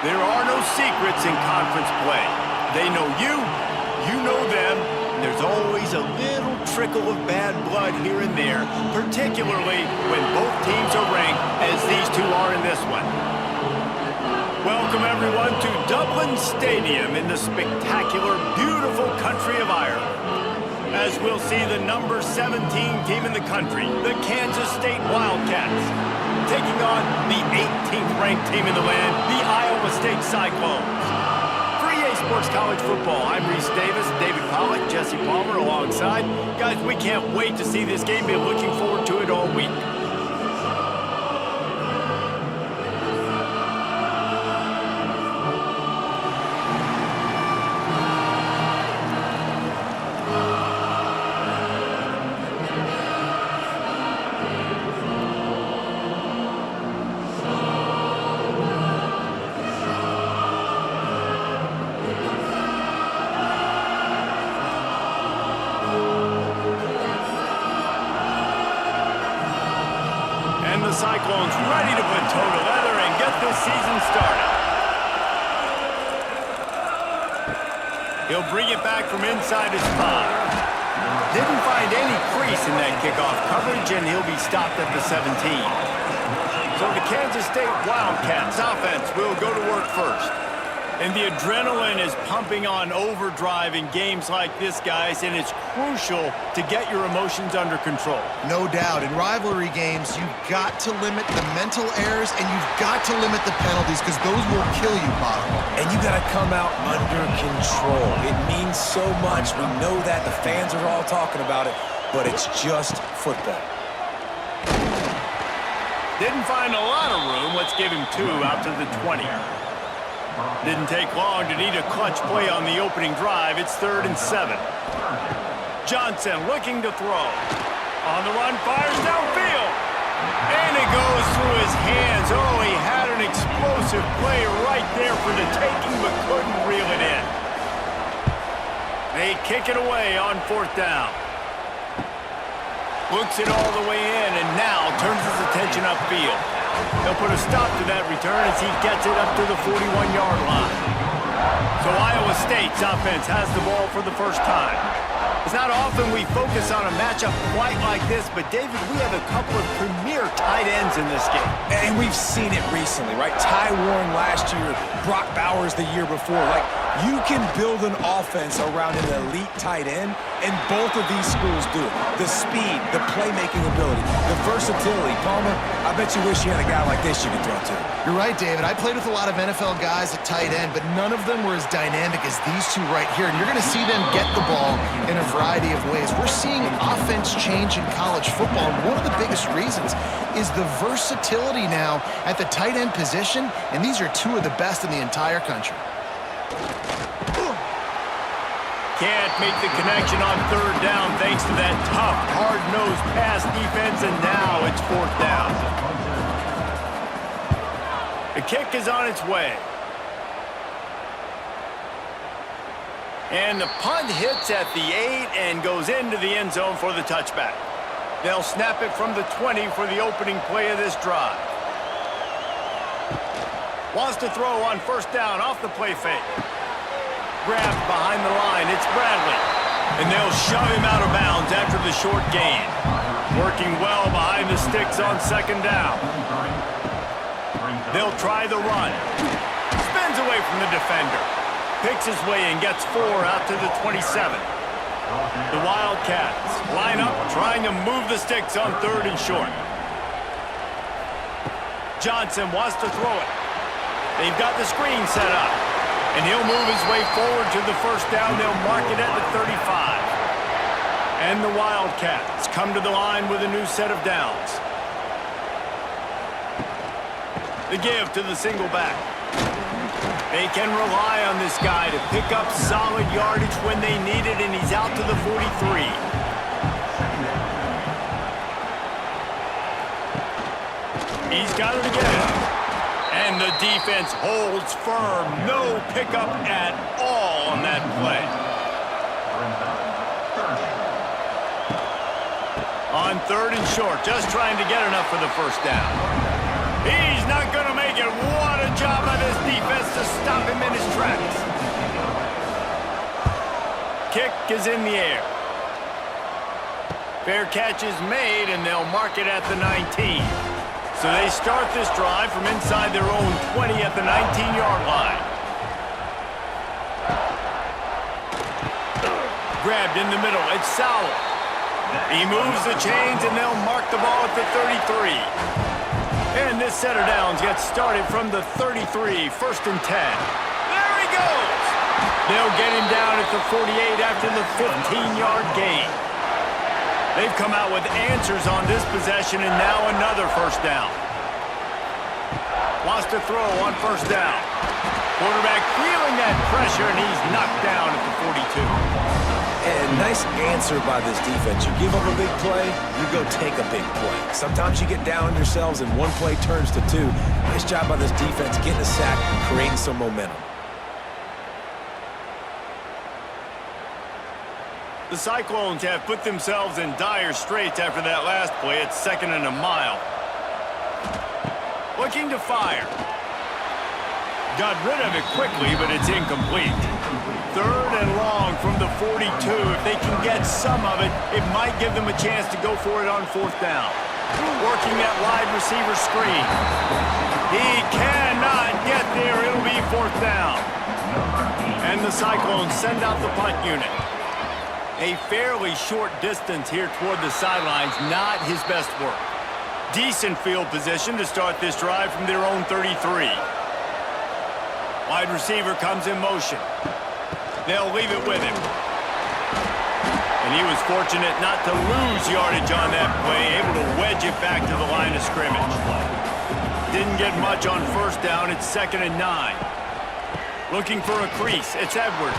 There are no secrets in conference play. They know you, you know them, and there's always a little trickle of bad blood here and there, particularly when both teams are ranked as these two are in this one. Welcome everyone to Dublin Stadium in the spectacular, beautiful country of Ireland. As we'll see the number 17 team in the country, the Kansas State Wildcats, taking on the 18th ranked team in the land, the Iowa State Cyclones. For EA Sports College Football, I'm Reese Davis, David Pollack, Jesse Palmer alongside. Guys, we can't wait to see this game. Been looking forward to it all week. The Cyclones ready to put toe to leather and get this season started. He'll bring it back from inside his 5. Didn't find any crease in that kickoff coverage, and he'll be stopped at the 17. So the Kansas State Wildcats offense will go to work first. And the adrenaline is pumping on overdrive in games like this, guys, and it's crucial to get your emotions under control. No doubt. In rivalry games, you've got to limit the mental errors and you've got to limit the penalties because those will kill you, Bob. And you got to come out under control. It means so much. We know that. The fans are all talking about it, but it's just football. Didn't find a lot of room. Let's give him 2 out to the 20. Didn't take long to need a clutch play on the opening drive. It's 3rd and 7. Johnson looking to throw. On the run, fires downfield. And it goes through his hands. Oh, he had an explosive play right there for the taking, but couldn't reel it in. They kick it away on 4th down. Looks it all the way in, and now turns his attention upfield. They'll put a stop to that return as he gets it up to the 41-yard line. So Iowa State's offense has the ball for the first time. It's not often we focus on a matchup quite like this, but David, we have a couple of premier tight ends in this game. And we've seen it recently, right? Ty Warren last year, Brock Bowers the year before. Like, you can build an offense around an elite tight end, and both of these schools do it. The speed, the playmaking ability, the versatility. Palmer, I bet you wish you had a guy like this you could throw to. You're right, David. I played with a lot of NFL guys at tight end, but none of them were as dynamic as these two right here. And you're going to see them get the ball in a variety of ways. We're seeing offense change in college football, and one of the biggest reasons is the versatility now at the tight end position, and these are 2 of the best in the entire country. Can't make the connection on 3rd down thanks to that tough, hard-nosed pass defense, and now it's 4th down. The kick is on its way. And the punt hits at the 8 and goes into the end zone for the touchback. They'll snap it from the 20 for the opening play of this drive. Wants to throw on 1st down off the play fake. Grabbed behind the line, it's Bradley. And they'll shove him out of bounds after the short gain. Working well behind the sticks on 2nd down. They'll try the run. Spins away from the defender. Picks his way and gets 4 out to the 27. The Wildcats line up, trying to move the sticks on 3rd and short. Johnson wants to throw it. They've got the screen set up. And he'll move his way forward to the 1st down. They'll mark it at the 35. And the Wildcats come to the line with a new set of downs. The give to the single back. They can rely on this guy to pick up solid yardage when they need it, and he's out to the 43. He's got it again. And the defense holds firm. No pickup at all on that play. On 3rd and short, just trying to get enough for the 1st down. He's not going to make it. What a job by this defense stop him in his tracks. Kick is in the air. Fair catch is made, and they'll mark it at the 19. So they start this drive from inside their own 20 at the 19-yard line. Grabbed in the middle, it's Sowell. He moves the chains, and they'll mark the ball at the 33. And this set of downs gets started from the 33, 1st and 10. There he goes! They'll get him down at the 48 after the 15-yard gain. They've come out with answers on this possession, and now another 1st down. Wants to throw on 1st down. Quarterback feeling that pressure, and he's knocked down at the 42. And nice answer by this defense. You give up a big play, you go take a big play. Sometimes you get down on yourselves and one play turns to two. Nice job by this defense getting a sack, creating some momentum. The Cyclones have put themselves in dire straits after that last play. It's 2nd and a mile. Looking to fire. Got rid of it quickly, but it's incomplete. 3rd and long from the 42. If they can get some of it, it might give them a chance to go for it on 4th down. Working that wide receiver screen. He cannot get there. It'll be 4th down. And the Cyclones send out the punt unit. A fairly short distance here toward the sidelines, not his best work. Decent field position to start this drive from their own 33. Wide receiver comes in motion. They'll leave it with him. And he was fortunate not to lose yardage on that play, able to wedge it back to the line of scrimmage. Didn't get much on 1st down, it's 2nd and 9. Looking for a crease, it's Edwards.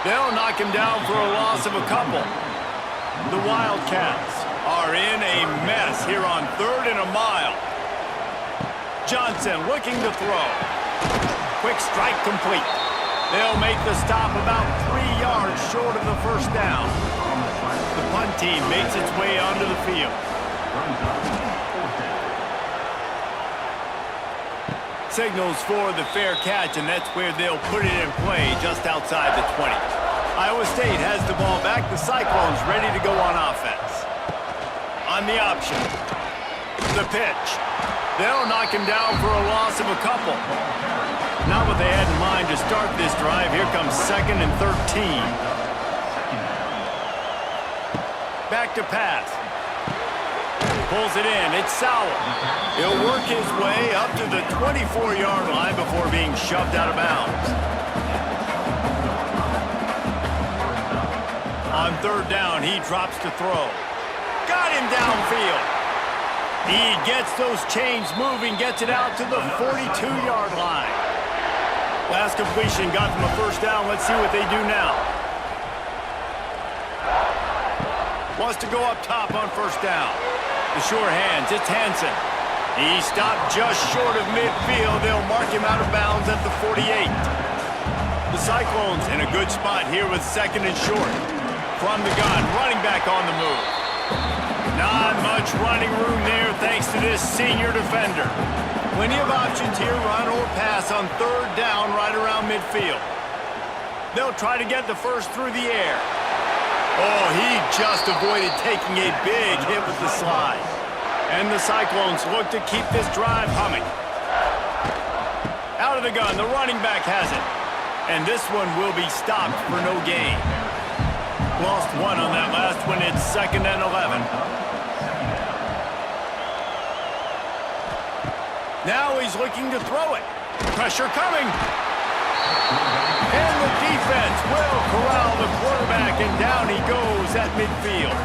They'll knock him down for a loss of a couple. The Wildcats are in a mess here on 3rd and a mile. Johnson looking to throw. Quick strike complete. They'll make the stop about 3 yards short of the 1st down. The punt team makes its way onto the field. Signals for the fair catch, and that's where they'll put it in play just outside the 20. Iowa State has the ball back. The Cyclones ready to go on offense. On the option. The pitch. They'll knock him down for a loss of a couple. Not what they had in mind to start this drive. Here comes 2nd and 13. Back to pass. Pulls it in. It's Sowell. He'll work his way up to the 24-yard line before being shoved out of bounds. On 3rd down, he drops to throw. Got him downfield. He gets those chains moving, gets it out to the 42-yard line. Last completion got them a 1st down. Let's see what they do now. Wants to go up top on 1st down. The sure hands, it's Hansen. He stopped just short of midfield. They'll mark him out of bounds at the 48. The Cyclones in a good spot here with 2nd and short. From the gun, running back on the move. Not much running room there thanks to this senior defender. Plenty of options here, run or pass on 3rd down right around midfield. They'll try to get the 1st through the air. Oh, he just avoided taking a big hit with the slide. And the Cyclones look to keep this drive humming. Out of the gun, the running back has it. And this one will be stopped for no gain. Lost one on that last one. It's 2nd and 11. Now he's looking to throw it. Pressure coming. And the defense will corral the quarterback, and down he goes at midfield.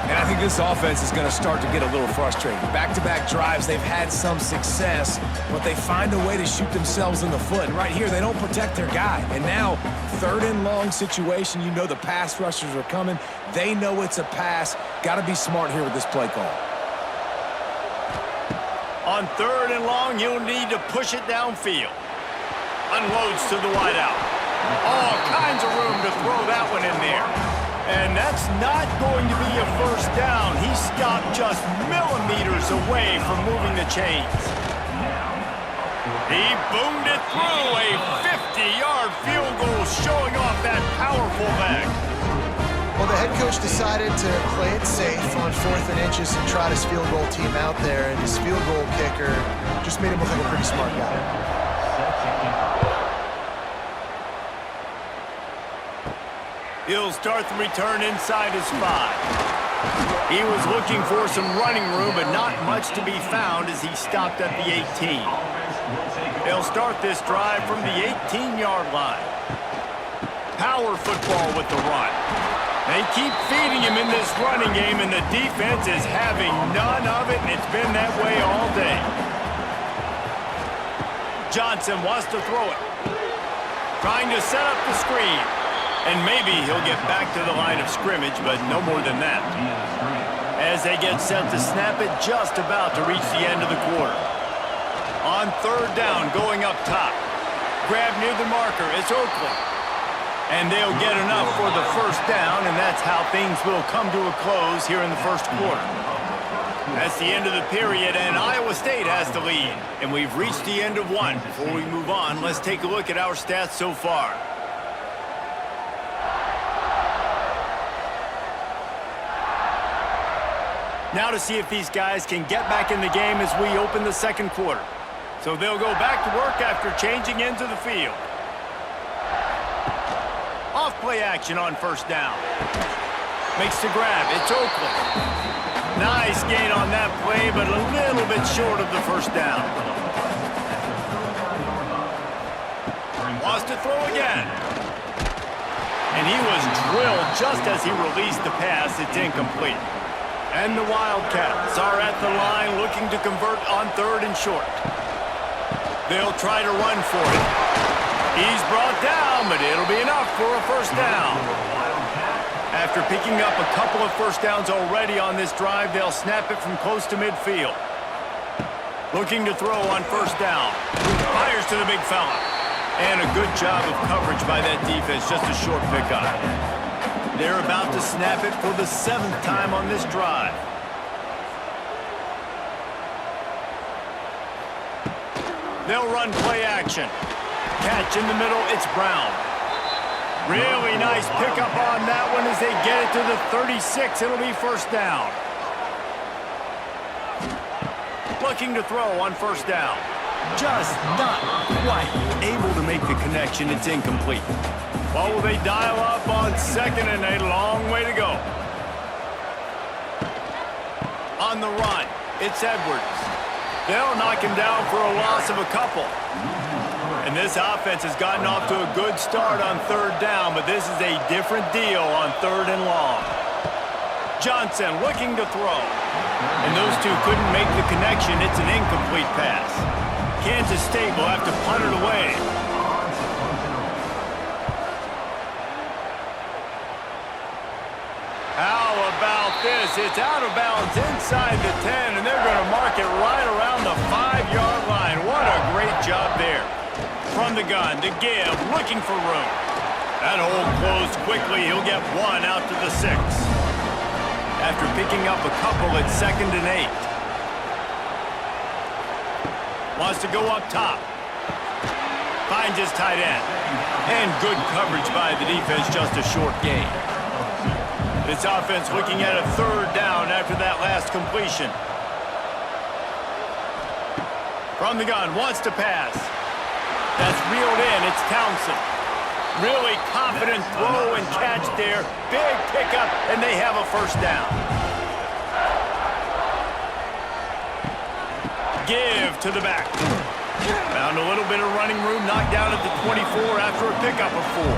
And I think this offense is going to start to get a little frustrated. Back-to-back drives, they've had some success, but they find a way to shoot themselves in the foot. And right here, they don't protect their guy. And now, 3rd and long situation, you know the pass rushers are coming. They know it's a pass. Got to be smart here with this play call. On 3rd and long, you'll need to push it downfield. Unloads to the wideout. All kinds of room to throw that one in there. And that's not going to be a 1st down. He stopped just millimeters away from moving the chains. He boomed it through. A 50-yard field goal showing off that powerful leg. Well, the head coach decided to play it safe on 4th and inches and trot his field goal team out there, and his field goal kicker just made him look like a pretty smart guy. He'll start the return inside his 5. He was looking for some running room, but not much to be found as he stopped at the 18. They'll start this drive from the 18-yard line. Power football with the run. They keep feeding him in this running game, and the defense is having none of it, and it's been that way all day. Johnson wants to throw it. Trying to set up the screen. And maybe he'll get back to the line of scrimmage, but no more than that. As they get set to snap it, just about to reach the end of the quarter. On 3rd down, going up top. Grab near the marker, it's Oakland. And they'll get enough for the 1st down, and that's how things will come to a close here in the 1st quarter. That's the end of the period, and Iowa State has the lead. And we've reached the end of one. Before we move on, let's take a look at our stats so far. Now to see if these guys can get back in the game as we open the 2nd quarter. So they'll go back to work after changing into the field. Off play action on 1st down. Makes the grab. It's Oakland. Nice gain on that play, but a little bit short of the 1st down. Wants to throw again. And he was drilled just as he released the pass. It's incomplete. And the Wildcats are at the line looking to convert on 3rd and short. They'll try to run for it. He's brought down, but it'll be enough for a 1st down. After picking up a couple of 1st downs already on this drive, they'll snap it from close to midfield. Looking to throw on 1st down. Fires to the big fella. And a good job of coverage by that defense, just a short pickup. They're about to snap it for the 7th time on this drive. They'll run play action. Catch in the middle, it's Brown. Really nice pickup on that one as they get it to the 36. It'll be 1st down. Looking to throw on 1st down. Just not quite able to make the connection. It's incomplete. Well, will they dial up on 2nd and a long way to go? On the run, it's Edwards. They'll knock him down for a loss of a couple. And this offense has gotten off to a good start on 3rd down, but this is a different deal on 3rd and long. Johnson looking to throw. And those two couldn't make the connection. It's an incomplete pass. Kansas State will have to punt it away. How about this? It's out of bounds inside the 10, and they're going to mark it right around the 5-yard line. What a great job there. From the gun to give, looking for room. That hole closed quickly. He'll get 1 out to the 6. After picking up a couple at 2nd and 8. Wants to go up top. Finds his tight end. And good coverage by the defense, just a short gain. This offense looking at a 3rd down after that last completion. From the gun, wants to pass. That's reeled in, it's Townsend. Really confident throw and catch there. Big pickup, and they have a 1st down. Give to the back. Found a little bit of running room, knocked down at the 24 after a pickup of 4.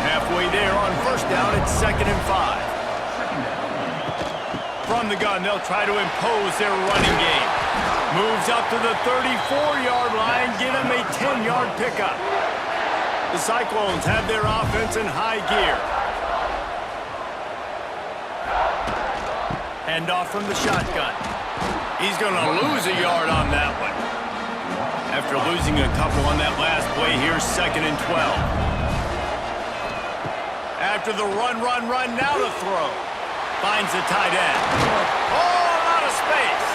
Halfway there on 1st down, it's 2nd and 5. From the gun, they'll try to impose their running game. Moves up to the 34-yard line, get him a 10-yard pickup. The Cyclones have their offense in high gear. Handoff from the shotgun. He's going to lose a yard on that one. After losing a couple on that last play, here's 2nd and 12. After the run, now the throw. Finds the tight end. Oh, out of space.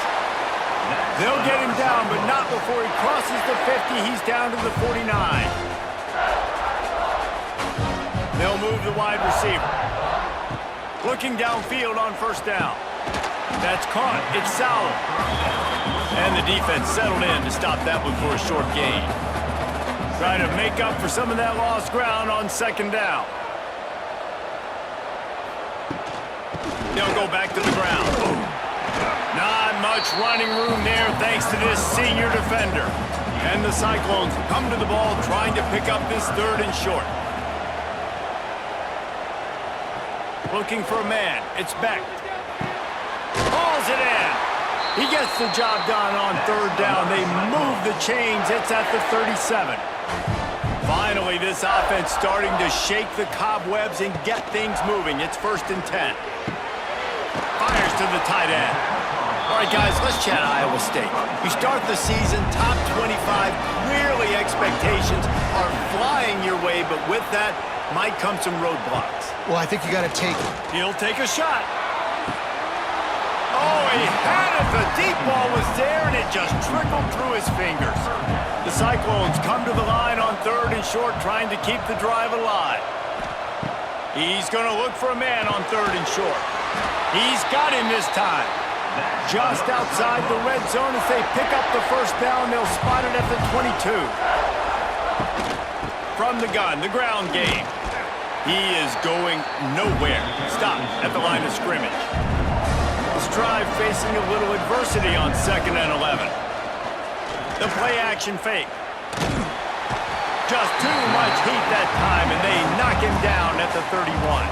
They'll get him down, but not before he crosses the 50. He's down to the 49. They'll move the wide receiver. Looking downfield on first down. That's caught. It's Sowell. And the defense settled in to stop that one for a short gain. Try to make up for some of that lost ground on second down. They'll go back to the ground. Not much running room there thanks to this senior defender. And the Cyclones come to the ball trying to pick up this 3rd and short. Looking for a man. It's Beck. Hauls it in. He gets the job done on 3rd down. They move the chains. It's at the 37. Finally, this offense starting to shake the cobwebs and get things moving. It's 1st and 10. Fires to the tight end. All right, guys, let's chat Iowa State. You start the season, top 25, clearly expectations are flying your way, but with that might come some roadblocks. Well, I think you got to take it. He'll take a shot. Oh, he had it. The deep ball was there, and it just trickled through his fingers. The Cyclones come to the line on 3rd and short, trying to keep the drive alive. He's going to look for a man on 3rd and short. He's got him this time. Just outside the red zone as they pick up the 1st down. They'll spot it at the 22. From the gun, the ground game. He is going nowhere. Stop at the line of scrimmage. This drive facing a little adversity on 2nd and 11. The play action fake. Just too much heat that time, and they knock him down at the 31.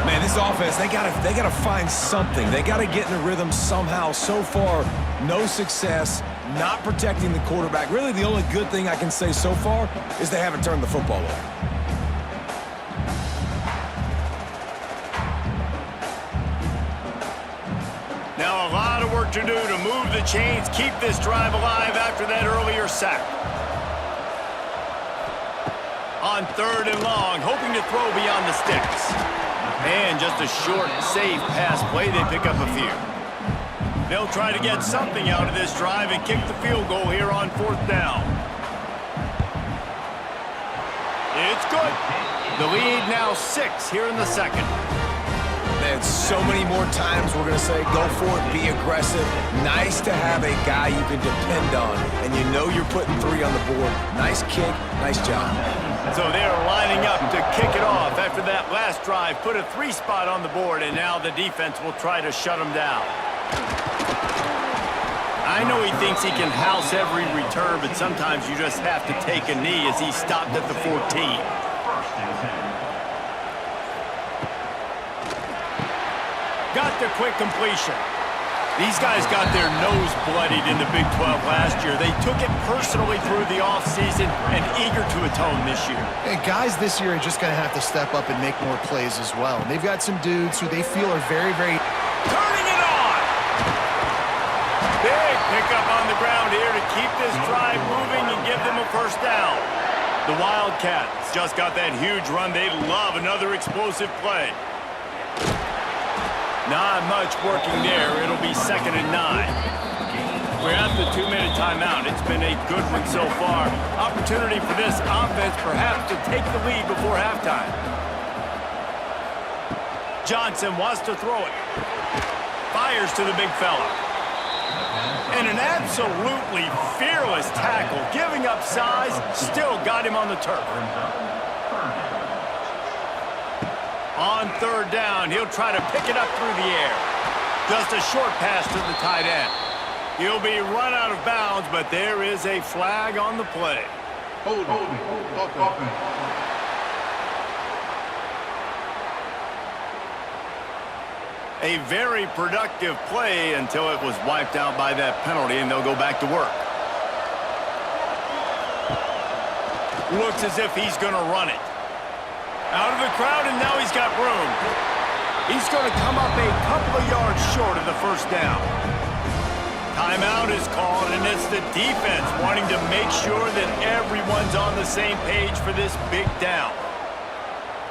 Man, this offense, they gotta find something. They gotta get in the rhythm somehow. So far, no success, not protecting the quarterback. Really, the only good thing I can say so far is they haven't turned the football over. Now a lot of work to do to move the chains, keep this drive alive after that earlier sack. On 3rd and long, hoping to throw beyond the sticks. And just a short, safe pass play, they pick up a few. They'll try to get something out of this drive and kick the field goal here on 4th down. It's good. The lead now 6 here in the 2nd. Man, so many more times we're going to say, go for it, be aggressive. Nice to have a guy you can depend on, and you know you're putting 3 on the board. Nice kick, nice job. So they're lining up to kick it off after that last drive. Put a 3 spot on the board, and now the defense will try to shut them down. I know he thinks he can house every return, but sometimes you just have to take a knee as he stopped at the 14. Got the quick completion. These guys got their nose bloodied in the Big 12 last year. They took it personally through the offseason and eager to atone this year. Hey, guys this year are just going to have to step up and make more plays as well. They've got some dudes who they feel are very, very... Turning it on! Big pickup on the ground here to keep this drive moving and give them a 1st down. The Wildcats just got that huge run. They love another explosive play. Not much working there. It'll be 2nd and 9. We're at the 2-minute timeout. It's been a good one so far. Opportunity for this offense perhaps to take the lead before halftime. Johnson wants to throw it. Fires to the big fella. And an absolutely fearless tackle. Giving up size, still got him on the turf. On 3rd down, he'll try to pick it up through the air. Just a short pass to the tight end. He'll be run out of bounds, but there is a flag on the play. Hold on. A very productive play until it was wiped out by that penalty, and they'll go back to work. Looks as if he's going to run it. Out of the crowd, and now he's got room. He's going to come up a couple of yards short of the 1st down. Timeout is called, and it's the defense wanting to make sure that everyone's on the same page for this big down.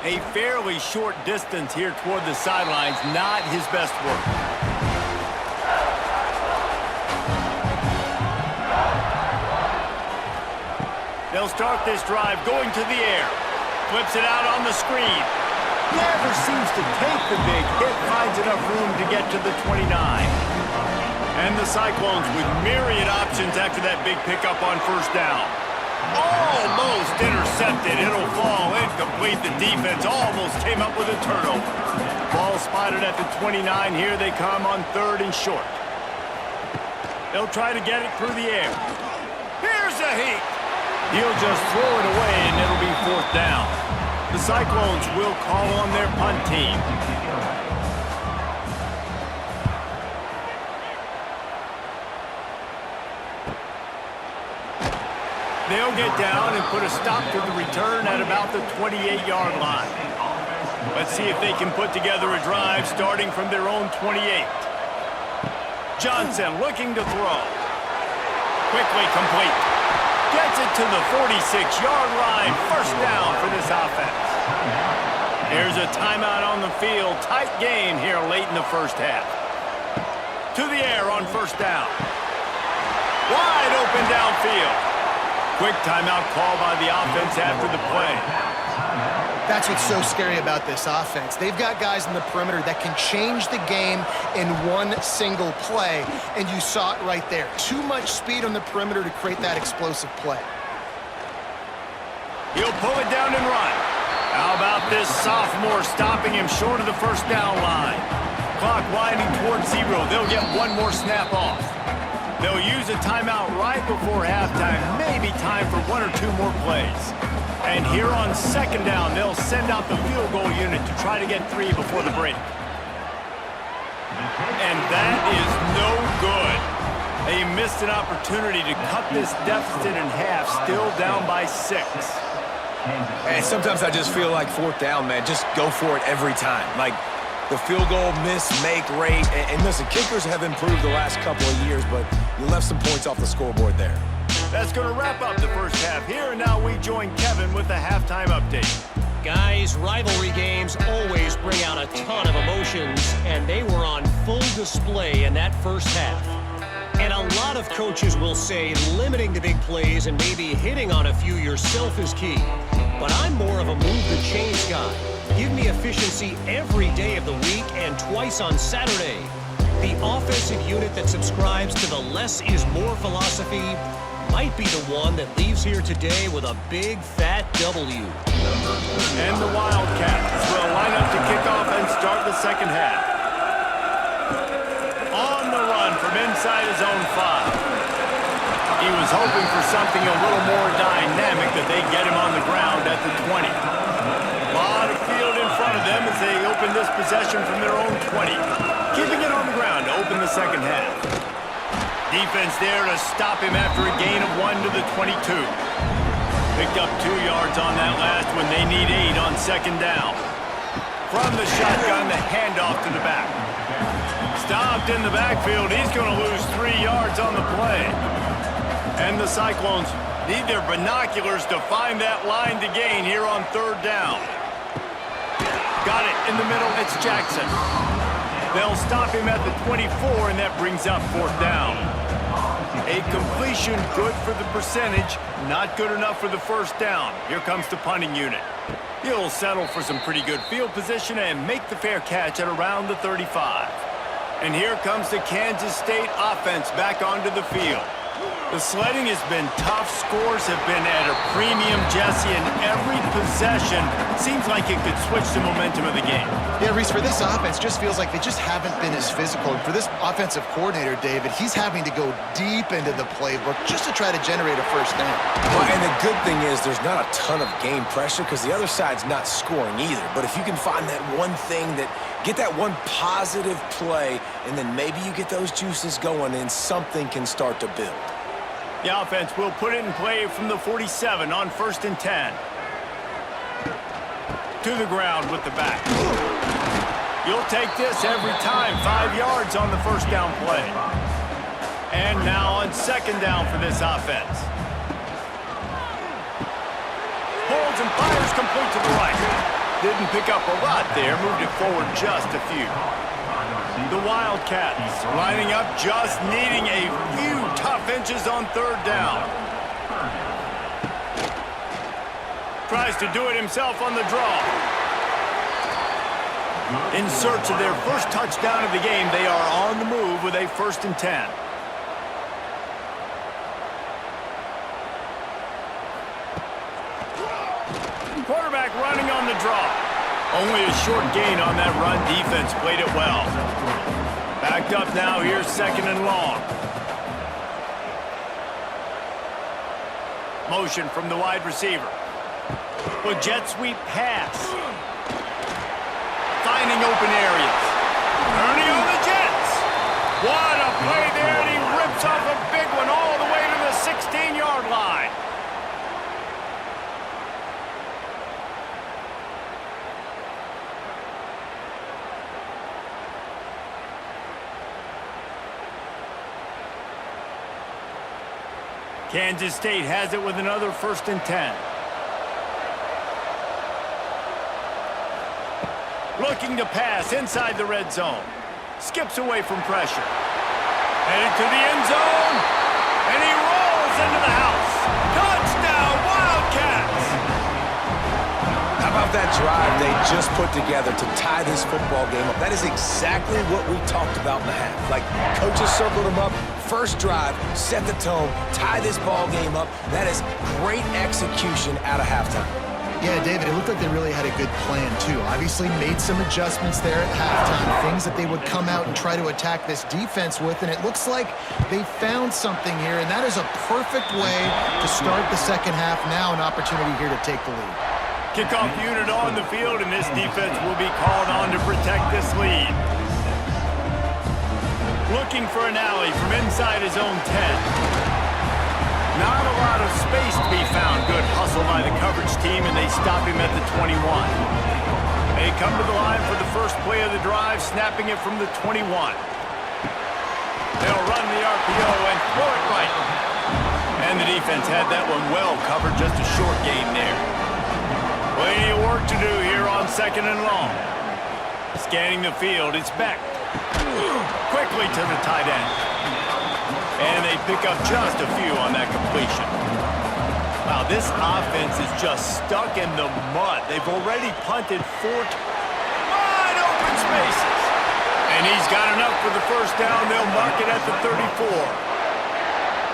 A fairly short distance here toward the sidelines, not his best work. They'll start this drive going to the air. Flips it out on the screen. Never seems to take the big hit. Finds enough room to get to the 29. And the Cyclones with myriad options after that big pickup on first down. Almost intercepted. It'll fall incomplete. The defense almost came up with a turnover. Ball spotted at the 29. Here they come on 3rd and short. They'll try to get it through the air. Here's a heat. He'll just throw it away, and it'll be 4th down. The Cyclones will call on their punt team. They'll get down and put a stop to the return at about the 28-yard line. Let's see if they can put together a drive starting from their own 28. Johnson looking to throw. Quickly complete. Gets it to the 46-yard line. First down for this offense. Here's a timeout on the field. Tight game here late in the first half. To the air on first down. Wide open downfield. Quick timeout call by the offense after the play. That's what's so scary about this offense. They've got guys in the perimeter that can change the game in one single play, and you saw it right there. Too much speed on the perimeter to create that explosive play. He'll pull it down and run. How about this sophomore stopping him short of the first down line? Clock winding towards 0. They'll get one more snap off. They'll use a timeout right before halftime. Maybe time for 1 or 2 more plays. And here on second down, they'll send out the field goal unit to try to get 3 before the break. And that is no good. They missed an opportunity to cut this deficit in half, still down by 6. And sometimes I just feel like 4th down, man, just go for it every time. Like, the field goal miss-make rate. And listen, kickers have improved the last couple of years, but you left some points off the scoreboard there. That's going to wrap up the first half here, and now we join Kevin with the halftime update. Guys, rivalry games always bring out a ton of emotions, and they were on full display in that first half. And a lot of coaches will say limiting the big plays and maybe hitting on a few yourself is key. But I'm more of a move-the-chains guy. Give me efficiency every day of the week and twice on Saturday. The offensive unit that subscribes to the less is more philosophy might be the one that leaves here today with a big, fat W. And the Wildcats will line up to kick off and start the second half. On the run from inside his own 5. He was hoping for something a little more dynamic that they get him on the ground at the 20. A lot of field in front of them as they open this possession from their own 20. Keeping it on the ground to open the second half. Defense there to stop him after a gain of 1 to the 22. Picked up 2 yards on that last one. They need 8 on second down. From the shotgun, the handoff to the back. Stopped in the backfield. He's going to lose 3 yards on the play. And the Cyclones need their binoculars to find that line to gain here on third down. Got it in the middle. It's Jackson. They'll stop him at the 24, and that brings up fourth down. A completion good for the percentage, not good enough for the first down. Here comes the punting unit. He'll settle for some pretty good field position and make the fair catch at around the 35. And here comes the Kansas State offense back onto the field. The sledding has been tough. Scores have been at a premium, Jesse, and every possession seems like it could switch the momentum of the game. Yeah, Reese, for this offense, just feels like they just haven't been as physical. And for this offensive coordinator, David, he's having to go deep into the playbook just to try to generate a first down. Well, and the good thing is there's not a ton of game pressure because the other side's not scoring either. But if you can find that one thing that get that one positive play, and then maybe you get those juices going, and something can start to build. The offense will put it in play from the 47 on 1st and 10. To the ground with the back. You'll take this every time. 5 yards on the first down play. And now on second down for this offense. Holds and fires complete to the right. Didn't pick up a lot there. Moved it forward just a few. The Wildcats lining up, just needing a few tough inches on third down. tries to do it himself on the draw. In search of their first touchdown of the game, they are on the move with a 1st and 10. Quarterback running on the draw. Only a short gain on that run. Defense played it well. Backed up now. Here's 2nd and long. Motion from the wide receiver. A jet sweep pass. Finding open areas. Ernie on the Jets. What a play there, and he rips off a big one all the way to the 16-yard line. Kansas State has it with another 1st and 10. Looking to pass inside the red zone. Skips away from pressure. Headed to the end zone. And he rolls into the house. Touchdown, Wildcats! How about that drive they just put together to tie this football game up? That is exactly what we talked about in the half. Like, coaches circled them up. First drive, set the tone, tie this ball game up. That is great execution out of halftime. Yeah, David, it looked like they really had a good plan, too. Obviously made some adjustments there at halftime, things that they would come out and try to attack this defense with, and it looks like they found something here, and that is a perfect way to start the second half. Now an opportunity here to take the lead. Kickoff unit on the field, and this defense will be called on to protect this lead. Looking for an alley from inside his own 10. Not a lot of space to be found. Good hustle by the coverage team, and they stop him at the 21. They come to the line for the first play of the drive, snapping it from the 21. They'll run the RPO and throw it right. And the defense had that one well covered, just a short gain there. Plenty of work to do here on 2nd and long. Scanning the field, it's Beck. Quickly to the tight end. And they pick up just a few on that completion. Wow, this offense is just stuck in the mud. They've already punted 4 wide open spaces. And he's got enough for the 1st down. They'll mark it at the 34.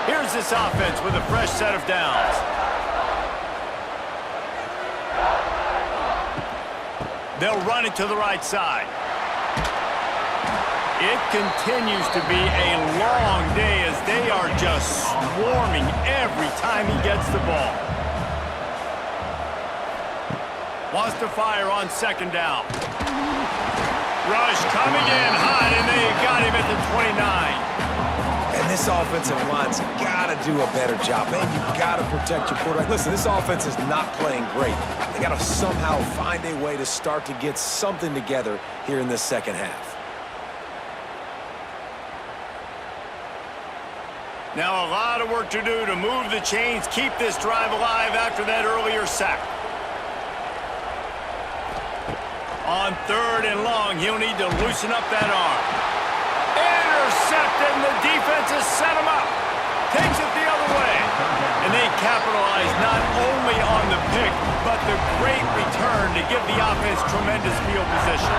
Here's this offense with a fresh set of downs. They'll run it to the right side. It continues to be a long day as they are just swarming every time he gets the ball. Wants to fire on 2nd down. Rush coming in hot, and they got him at the 29. And this offensive line's got to do a better job. Man, you've got to protect your quarterback. Listen, this offense is not playing great. They got to somehow find a way to start to get something together here in this second half. Now a lot of work to do to move the chains, keep this drive alive after that earlier sack. On 3rd and long, he'll need to loosen up that arm. Intercepted, and the defense has set him up. Takes it the other way. And they capitalize not only on the pick, but the great return to give the offense tremendous field position.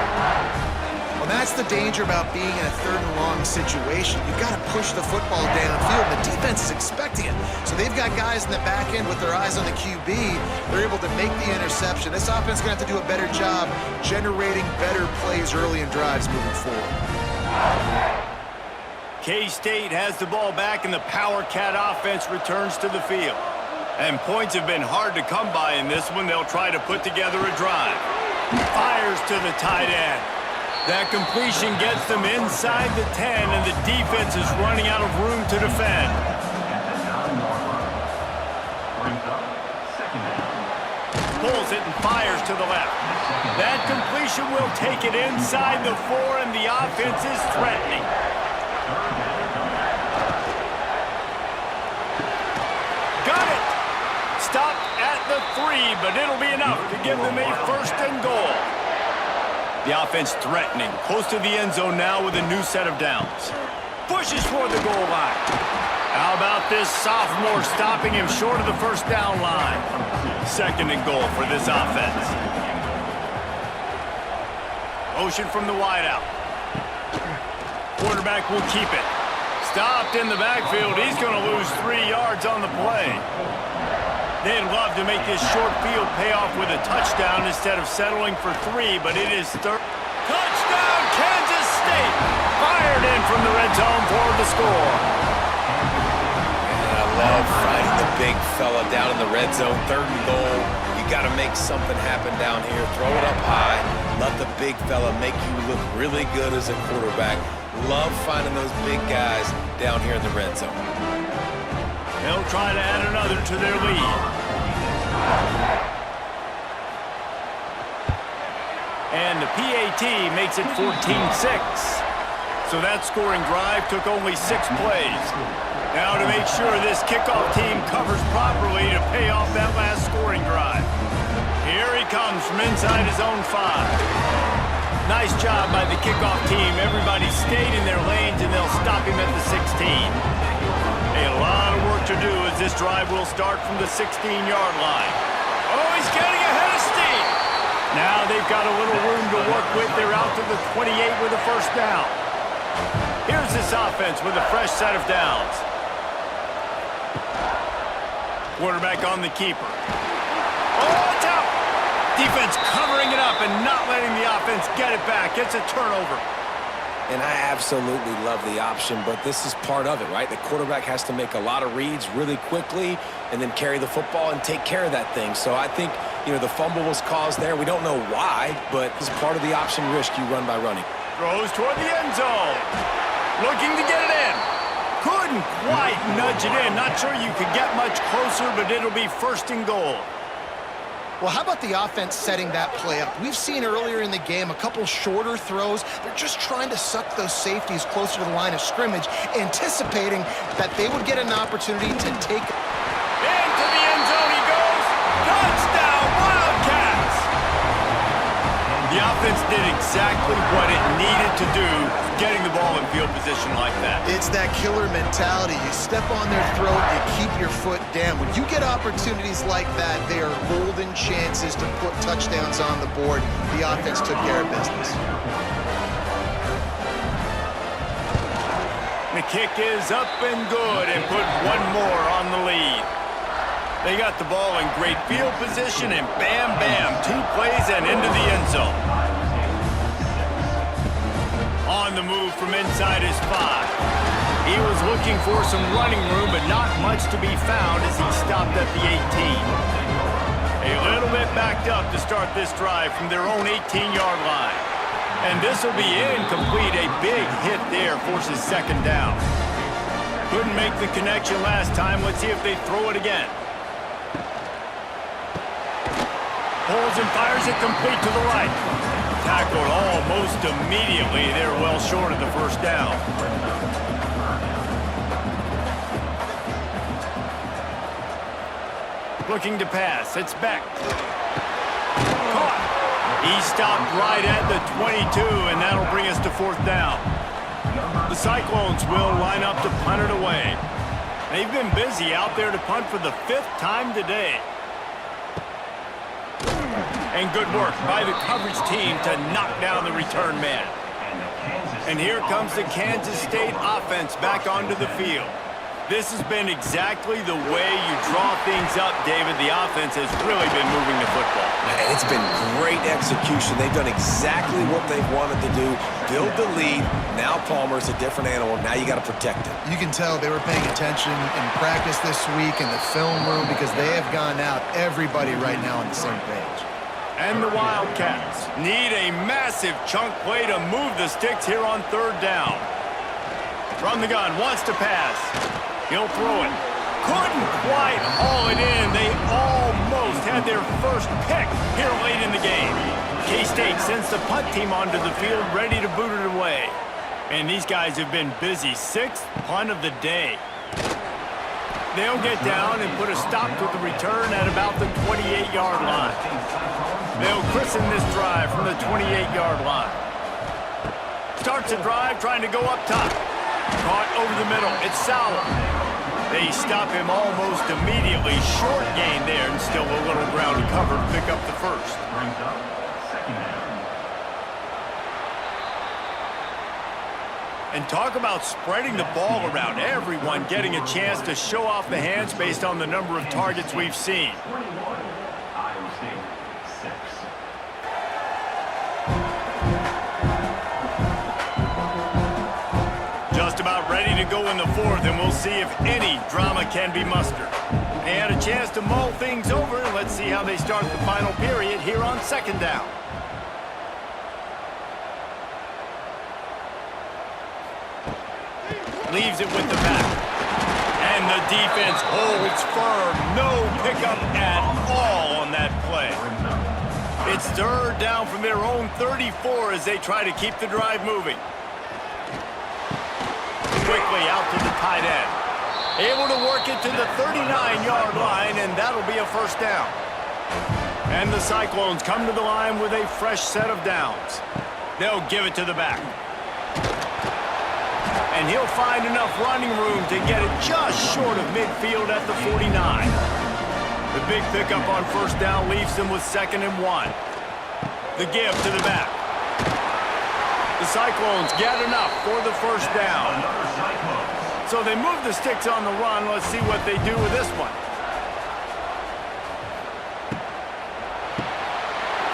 Well, that's the danger about being in a 3rd and long situation. You've got to push the football downfield. The defense is expecting it. So they've got guys in the back end with their eyes on the QB. They're able to make the interception. This offense is going to have to do a better job generating better plays early in drives moving forward. K-State has the ball back, and the Power Cat offense returns to the field. And points have been hard to come by in this one. They'll try to put together a drive. Fires to the tight end. That completion gets them inside the 10, and the defense is running out of room to defend. Pulls it and fires to the left. That completion will take it inside the 4, and the offense is threatening. Got it! Stopped at the 3, but it'll be enough to give them a 1st and goal. The offense threatening, close to the end zone now with a new set of downs. Pushes for the goal line. How about this sophomore stopping him short of the 1st down line? 2nd and goal for this offense. Motion from the wideout. Quarterback will keep it. Stopped in the backfield. He's going to lose 3 yards on the play. They'd love to make this short field pay off with a touchdown instead of settling for 3, but it is third. Touchdown, Kansas State! Fired in from the red zone for the score. And I love finding the big fella down in the red zone. 3rd and goal. You got to make something happen down here. Throw it up high. Let the big fella make you look really good as a quarterback. Love finding those big guys down here in the red zone. They'll try to add another to their lead. And the PAT makes it 14-6. So that scoring drive took only 6 plays. Now to make sure this kickoff team covers properly to pay off that last scoring drive. Here he comes from inside his own 5. Nice job by the kickoff team. Everybody stayed in their lanes, and they'll stop him at the 16. A lot of work to do as this drive will start from the 16-yard line. Oh, he's getting ahead of steam. Now they've got a little room to work with. They're out to the 28 with a 1st down. Here's this offense with a fresh set of downs. Quarterback on the keeper. Oh, it's out. Defense covering it up and not letting the offense get it back. It's a turnover. And I absolutely love the option, but this is part of it, right? The quarterback has to make a lot of reads really quickly and then carry the football and take care of that thing. So I think, the fumble was caused there. We don't know why, but it's part of the option risk you run by running. Throws toward the end zone. Looking to get it in. Couldn't quite nudge it in. Not sure you could get much closer, but it'll be 1st and goal. Well, how about the offense setting that play up? We've seen earlier in the game a couple shorter throws. They're just trying to suck those safeties closer to the line of scrimmage, anticipating that they would get an opportunity to take. Into the end zone he goes. Touchdown, Wildcats! The offense did exactly what it needed to do, getting the ball in field position like that. It's that killer mentality. You step on their throat, you keep your foot down. When you get opportunities like that, they are golden chances to put touchdowns on the board. The offense took care of business. The kick is up and good and put 1 more on the lead. They got the ball in great field position and bam, bam, 2 plays and into the end zone. On the move from inside his 5. He was looking for some running room, but not much to be found as he stopped at the 18. A little bit backed up to start this drive from their own 18-yard line. And this will be incomplete. A big hit there forces 2nd down. Couldn't make the connection last time. Let's see if they throw it again. Pulls and fires it complete to the right. Tackled almost immediately. They're well short of the 1st down. Looking to pass. It's Beck. Caught. He stopped right at the 22, and that'll bring us to 4th down. The Cyclones will line up to punt it away. They've been busy out there to punt for the 5th time today. And good work by the coverage team to knock down the return man. And here comes the Kansas State offense back onto the field. This has been exactly the way you draw things up, David. The offense has really been moving the football. And it's been great execution. They've done exactly what they've wanted to do. Build the lead. Now Palmer's a different animal. Now you got to protect it. You can tell they were paying attention in practice this week in the film room because they have gone out, everybody right now on the same page. And the Wildcats need a massive chunk play to move the sticks here on 3rd down. From the gun, wants to pass. He'll throw it. Couldn't quite haul it in. They almost had their first pick here late in the game. K-State sends the punt team onto the field, ready to boot it away. And these guys have been busy. 6th punt of the day. They'll get down and put a stop to the return at about the 28-yard line. They'll christen this drive from the 28-yard line. Starts the drive trying to go up top. Caught over the middle. It's Sauer. They stop him almost immediately. Short gain there and still a little ground. cover to pick up the first. Brings up second down. And talk about spreading the ball around. Everyone getting a chance to show off the hands based on the number of targets we've seen. 21, Iowa State 6. Just about ready to go in the fourth, and we'll see if any drama can be mustered. They had a chance to mull things over. Let's see how they start the final period here on second down. Leaves it with the back. And the defense holds firm. No pickup at all on that play. It's third down from their own 34 as they try to keep the drive moving. Quickly out to the tight end. Able to work it to the 39-yard line, and that'll be a first down. And the Cyclones come to the line with a fresh set of downs. They'll give it to the back. And he'll find enough running room to get it just short of midfield at the 49. The big pickup on first down leaves them with 2nd and 1. The give to the back. The Cyclones get enough for the first down. So they move the sticks on the run. Let's see what they do with this one.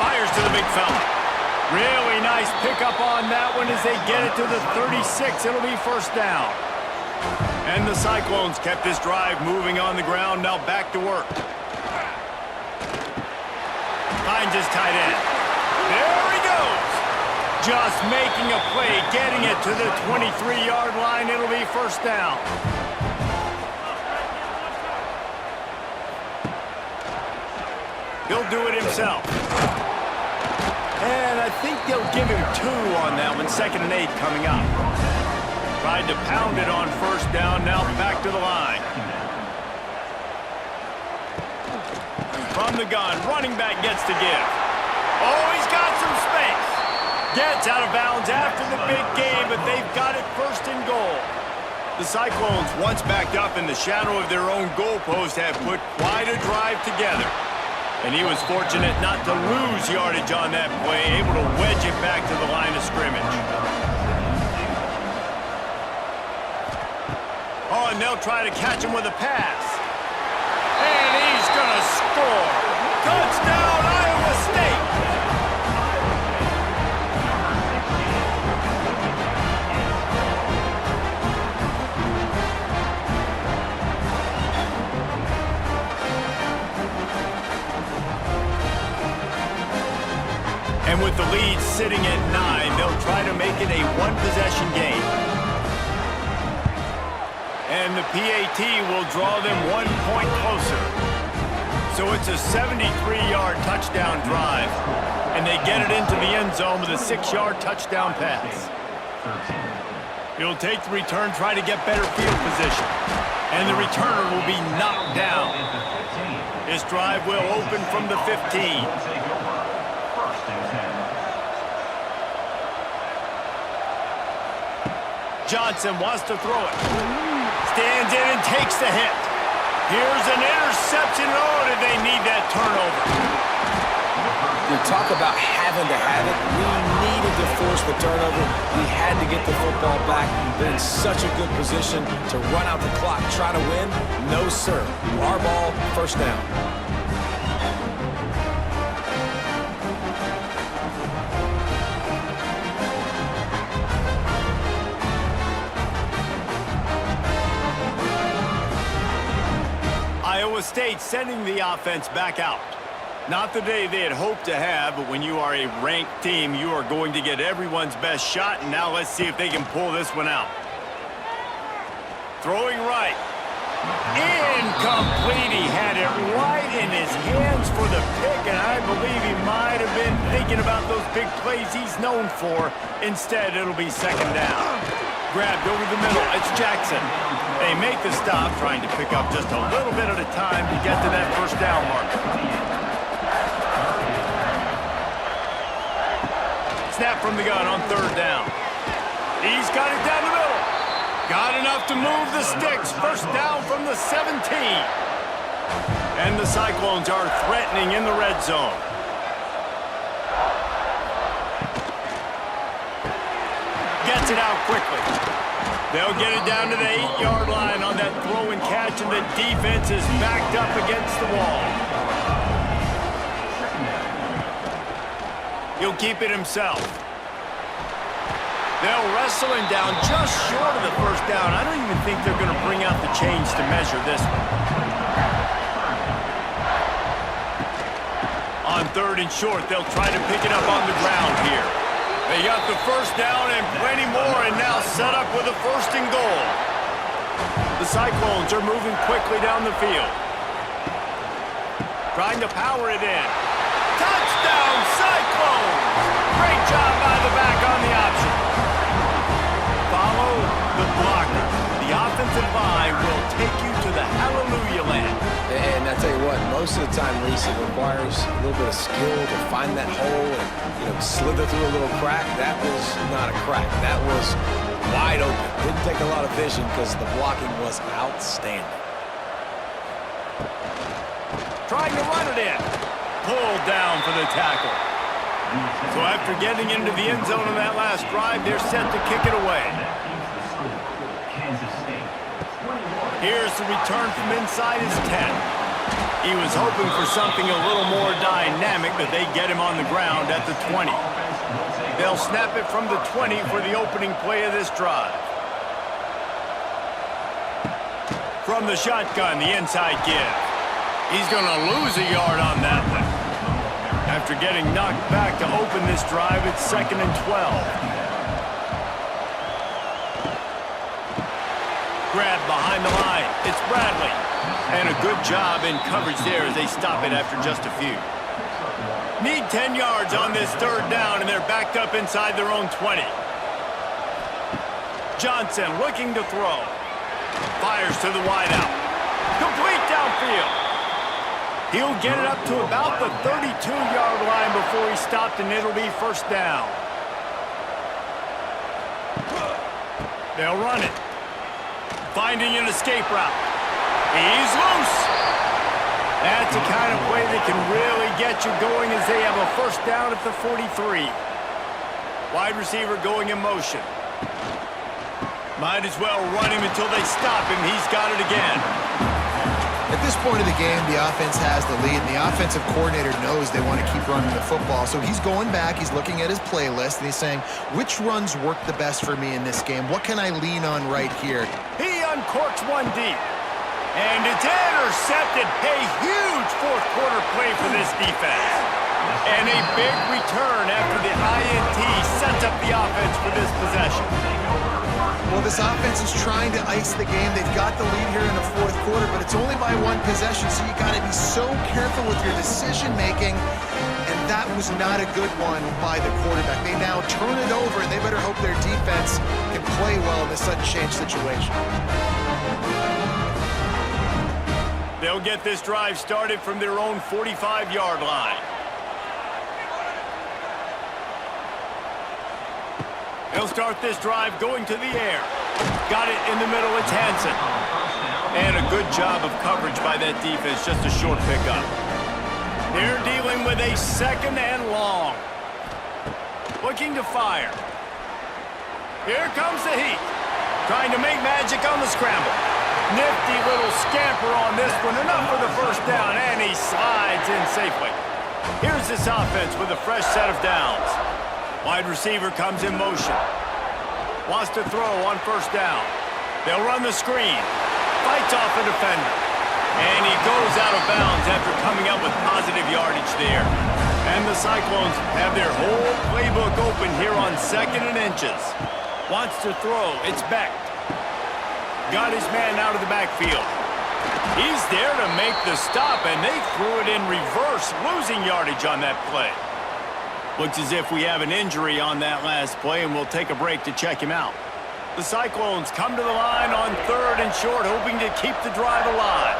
Fires to the big fella. Really nice pickup on that one as they get it to the 36. It'll be first down. And the Cyclones kept this drive moving on the ground. Now back to work. Finds his tight end. There he goes. Just making a play, getting it to the 23-yard line. It'll be first down. He'll do it himself. And I think they'll give him 2 on that one. 2nd and 8 coming up. Tried to pound it on first down. Now back to the line. From the gun, running back gets to give. Oh, he's got some space. Gets out of bounds after the big game, but they've got it first and goal. The Cyclones, once backed up in the shadow of their own goalpost, have put quite a drive together. And he was fortunate not to lose yardage on that play, able to wedge it back to the line of scrimmage. Oh, and they'll try to catch him with a pass. And he's going to score. Touchdown, Iowa State! And with the lead sitting at 9, they'll try to make it a one-possession game. And the PAT will draw them 1 point closer. So it's a 73-yard touchdown drive. And they get it into the end zone with a 6-yard touchdown pass. He'll take the return, try to get better field position. And the returner will be knocked down. This drive will open from the 15. Johnson wants to throw it. Stands in and takes the hit. Here's an interception. Oh, did they need that turnover? You talk about having to have it. We needed to force the turnover. We had to get the football back. They're in such a good position to run out the clock, try to win. No, sir. Our ball, first down. Iowa State sending the offense back out. Not the day they had hoped to have, but when you are a ranked team, you are going to get everyone's best shot, and now let's see if they can pull this one out. Throwing right. Incomplete. He had it right in his hands for the pick, and I believe he might have been thinking about those big plays he's known for. Instead, it'll be second down. Grabbed over the middle. It's Jackson. They make the stop, trying to pick up just a little bit at a time to get to that first down marker. Snap from the gun on third down. He's got it down the middle. Got enough to move the sticks. First down from the 17. And the Cyclones are threatening in the red zone. Gets it out quickly. They'll get it down to the 8-yard line on that throw and catch, and the defense is backed up against the wall. He'll keep it himself. They'll wrestle him down just short of the first down. I don't even think they're going to bring out the chains to measure this one. On 3rd and short, they'll try to pick it up on the ground here. They got the first down and plenty more, and now set up with a 1st and goal. The Cyclones are moving quickly down the field. Trying to power it in. Touchdown, Cyclones! Great job by the back on the option. Follow the blocker. The offensive line will take you to the hallelujah land. And I tell you what, most of the time, Reese, it requires a little bit of skill to find that hole and, slither through a little crack. That was not a crack. That was wide open. Didn't take a lot of vision because the blocking was outstanding. Trying to run it in. Pulled down for the tackle. So after getting into the end zone on that last drive, they're set to kick it away. Here's the return from inside his 10. He was hoping for something a little more dynamic, but they get him on the ground at the 20. They'll snap it from the 20 for the opening play of this drive. From the shotgun, the inside give. He's going to lose a yard on that one. After getting knocked back to open this drive, it's 2nd and 12. Grab behind the line. It's Bradley. And a good job in coverage there as they stop it after just a few. Need 10 yards on this 3rd down, and they're backed up inside their own 20. Johnson looking to throw. Fires to the wideout. Complete downfield. He'll get it up to about the 32-yard line before he stopped, and it'll be 1st down. They'll run it. Finding an escape route. He's loose. That's the kind of play that can really get you going as they have a 1st down at the 43. Wide receiver going in motion. Might as well run him until they stop him. He's got it again. At this point of the game, the offense has the lead, and the offensive coordinator knows they want to keep running the football. So he's going back, he's looking at his playlist, and he's saying, which runs work the best for me in this game? What can I lean on right here? He uncorks one deep. And it's intercepted. A huge 4th quarter play for this defense. And a big return after the INT sets up the offense for this possession. Well, this offense is trying to ice the game. They've got the lead here in the 4th quarter, but it's only by 1 possession, so you got to be so careful with your decision-making, and that was not a good one by the quarterback. They now turn it over, and they better hope their defense can play well in this sudden change situation. They'll get this drive started from their own 45-yard line. They'll start this drive going to the air. Got it in the middle, it's Hansen. And a good job of coverage by that defense, just a short pickup. They're dealing with a 2nd and long. Looking to fire. Here comes the heat. Trying to make magic on the scramble. Nifty little scamper on this one. Enough for the 1st down, and he slides in safely. Here's this offense with a fresh set of downs. Wide receiver comes in motion. Wants to throw on 1st down. They'll run the screen. Fights off a defender. And he goes out of bounds after coming up with positive yardage there. And the Cyclones have their whole playbook open here on 2nd and inches. Wants to throw. It's Beck. Got his man out of the backfield. He's there to make the stop, and they threw it in reverse, losing yardage on that play. Looks as if we have an injury on that last play, and we'll take a break to check him out. The Cyclones come to the line on 3rd and short, hoping to keep the drive alive.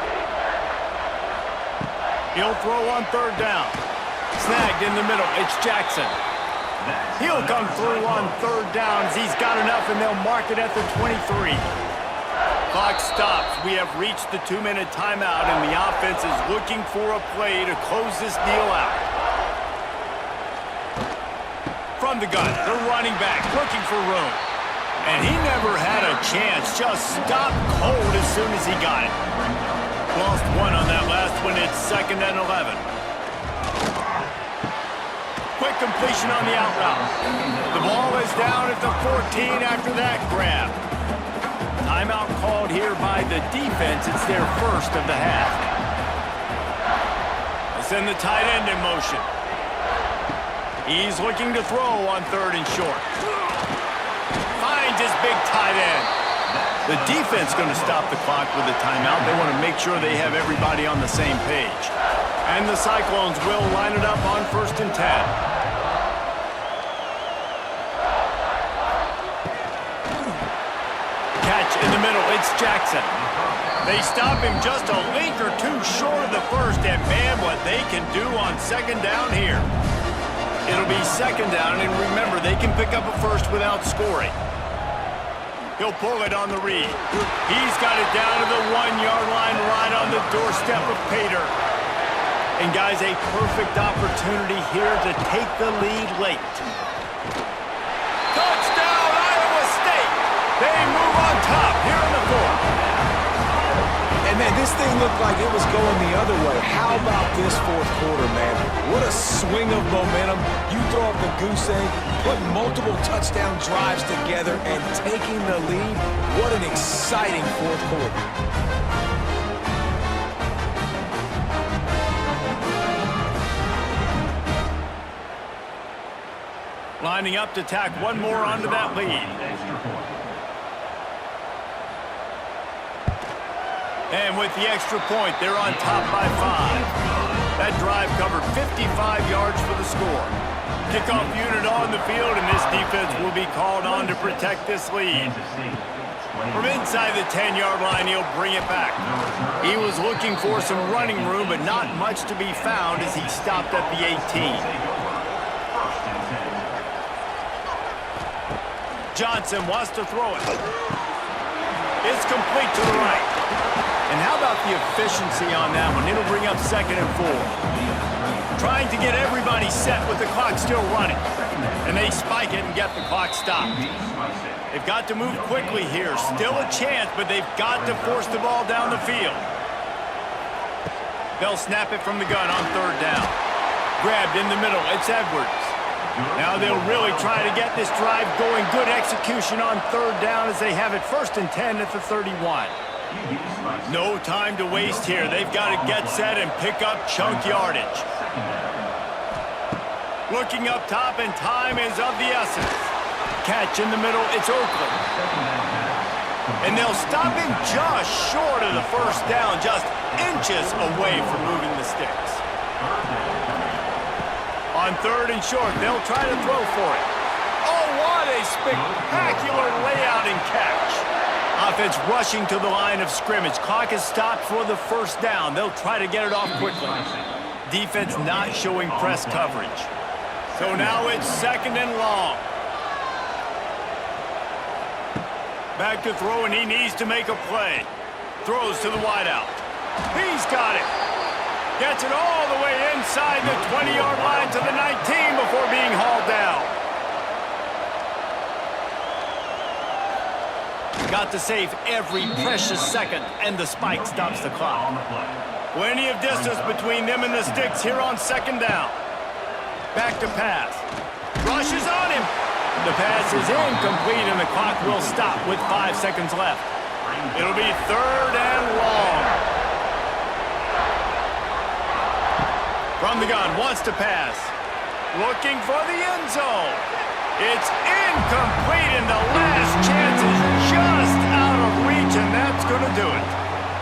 He'll throw on 3rd down. Snagged in the middle. It's Jackson. He'll come through on 3rd down as he's got enough, and they'll mark it at the 23. Clock stops. We have reached the 2-minute timeout, and the offense is looking for a play to close this deal out. From the gun, the running back looking for room. And he never had a chance. Just stopped cold as soon as he got it. Lost one on that last one. It's 2nd and 11. Quick completion on the out route. The ball is down at the 14 after that grab. Timeout called here by the defense. It's their first of the half. They send the tight end in motion. He's looking to throw on 3rd and short. Finds his big tight end. The defense going to stop the clock with a timeout. They want to make sure they have everybody on the same page. And the Cyclones will line it up on 1st and 10. Catch in the middle. It's Jackson. They stop him just a link or two short of the first, and man, what they can do on 2nd down here. It'll be 2nd down, and remember, they can pick up a first without scoring. He'll pull it on the read. He's got it down to the 1-yard line right on the doorstep of Pater. And guys, a perfect opportunity here to take the lead late. Touchdown, Iowa State! They move on top here in the 4th. And man, this thing looked like it was going the other way. How about this 4th quarter, man? What a swing of momentum. You throw up the goose egg, put multiple touchdown drives together, and taking the lead. What an exciting 4th quarter. Lining up to tack one more onto that lead. And with the extra point, they're on top by 5. That drive covered 55 yards for the score. Kickoff unit on the field, and this defense will be called on to protect this lead. From inside the 10-yard line, he'll bring it back. He was looking for some running room, but not much to be found as he stopped at the 18. Johnson wants to throw it. It's complete to the right. And how about the efficiency on that one? It'll bring up 2nd and 4. Trying to get everybody set with the clock still running. And they spike it and get the clock stopped. They've got to move quickly here. Still a chance, but they've got to force the ball down the field. They'll snap it from the gun on 3rd down. Grabbed in the middle. It's Edwards. Now they'll really try to get this drive going. Good execution on 3rd down as they have it 1st and 10 at the 31. No time to waste here. They've got to get set and pick up chunk yardage. Looking up top, and time is of the essence. Catch in the middle, it's Oakley. And they'll stop him just short of the 1st down, just inches away from moving the sticks. On 3rd and short, they'll try to throw for it. Oh, what a spectacular layout and catch. Offense rushing to the line of scrimmage. Clock is stopped for the 1st down. They'll try to get it off quickly. Defense not showing press coverage. So now it's 2nd and long. Back to throw, and he needs to make a play. Throws to the wideout. He's got it. Gets it all the way inside the 20-yard line to the 19 before being hauled down. Got to save every precious second, and the spike stops the clock. Plenty of distance between them and the sticks here on 2nd down. Back to pass. Rushes on him. The pass is incomplete, and the clock will stop with 5 seconds left. It'll be 3rd and long. From the gun, wants to pass. Looking for the end zone. It's incomplete, and the last chance is just out of reach, and that's going to do it.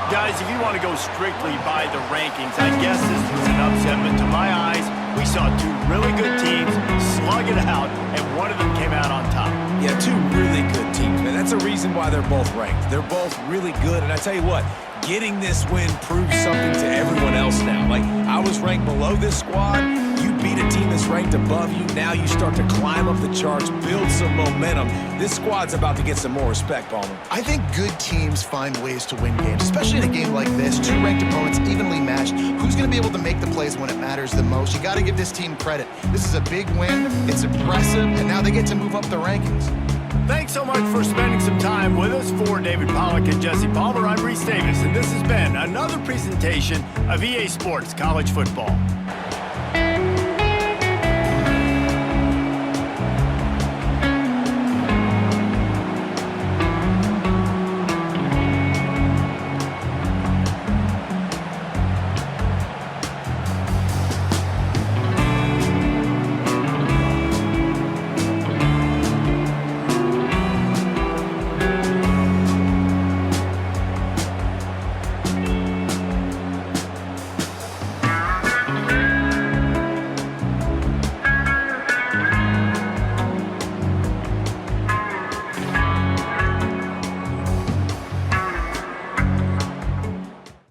Guys, if you want to go strictly by the rankings, I guess this was an upset, but to my eyes, we saw 2 really good teams slug it out, and one of them came out on top. Yeah, 2 really good teams, man. That's a reason why they're both ranked. They're both really good, and I tell you what, getting this win proves something to everyone else now. Like, I was ranked below this squad. You beat a team that's ranked above you, now you start to climb up the charts, build some momentum. This squad's about to get some more respect, Palmer. I think good teams find ways to win games, especially in a game like this. Two ranked opponents, evenly matched. Who's going to be able to make the plays when it matters the most? You got to give this team credit. This is a big win. It's impressive, and now they get to move up the rankings. Thanks so much for spending some time with us. For David Pollack and Jesse Palmer, I'm Reese Davis, and this has been another presentation of EA Sports College Football.